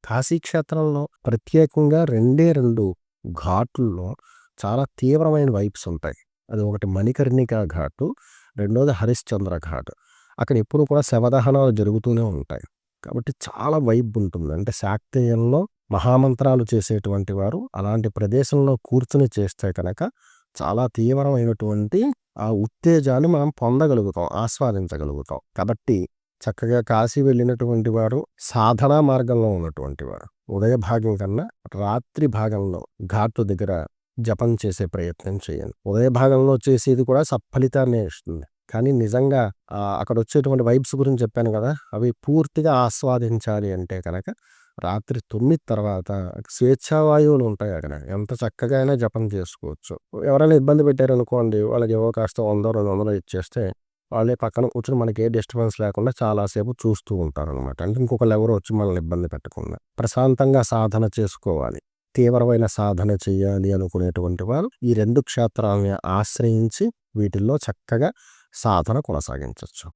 కాశీ క్షేత్రంలో ప్రత్యేకంగా రెండే 2 ఘాట్లలో చాలా తీవ్రమైన వైబ్స్ ఉంటాయి. అది ఒకటి మణికర్ణికా ఘాటు, రెండోది హరిశ్చంద్ర ఘాట్. అక్కడ ఎప్పుడు కూడా శవదహనాలు జరుగుతూనే ఉంటాయి. కాబట్టి చాలా వైబ్ ఉంటుంది. అంటే శాక్తేయంలో మహామంత్రాలు చేసేటువంటి వారు అలాంటి ప్రదేశంలో కూర్చొని చేస్తే కనుక చాలా తీవ్రమైనటువంటి ఆ ఉత్తేజాన్ని మనం పొందగలుగుతాం, ఆస్వాదించగలుగుతాం. కాబట్టి చక్కగా కాశీ వెళ్ళినటువంటి వారు సాధనా మార్గంలో ఉన్నటువంటి వారు ఉదయ భాగం కన్నా రాత్రి భాగంలో ఘాటు దగ్గర జపం చేసే ప్రయత్నం చేయండి. ఉదయ భాగంలో చేసేది కూడా సత్ఫలితాన్నే ఇస్తుంది. కానీ నిజంగా అక్కడ వచ్చేటువంటి వైబ్స్ గురించి చెప్పాను కదా! అవి పూర్తిగా ఆస్వాదించాలి అంటే కనుక రాత్రి 9 తర్వాత స్వేచ్ఛావాయువులు ఉంటాయి అక్కడ. ఎంత చక్కగా అయినా జపం చేసుకోవచ్చు. ఎవరైనా ఇబ్బంది పెట్టారనుకోండి, వాళ్ళకి ఏవో కాస్త 100, 200 ఇచ్చేస్తే వాళ్ళే పక్కన కూర్చొని మనకి ఏ డిస్టర్బెన్స్ లేకుండా చాలా సేపు చూస్తూ ఉంటారనమాట. అంటే ఇంకొకళ్ళు ఎవరో వచ్చి మనల్ని ఇబ్బంది పెట్టకుండా. ప్రశాంతంగా సాధన చేసుకోవాలి. తీవ్రమైన సాధన చేయాలి అనుకునేటువంటి వారు ఈ 2 క్షేత్రాలని ఆశ్రయించి వీటిల్లో చక్కగా సాధన కొనసాగించొచ్చు.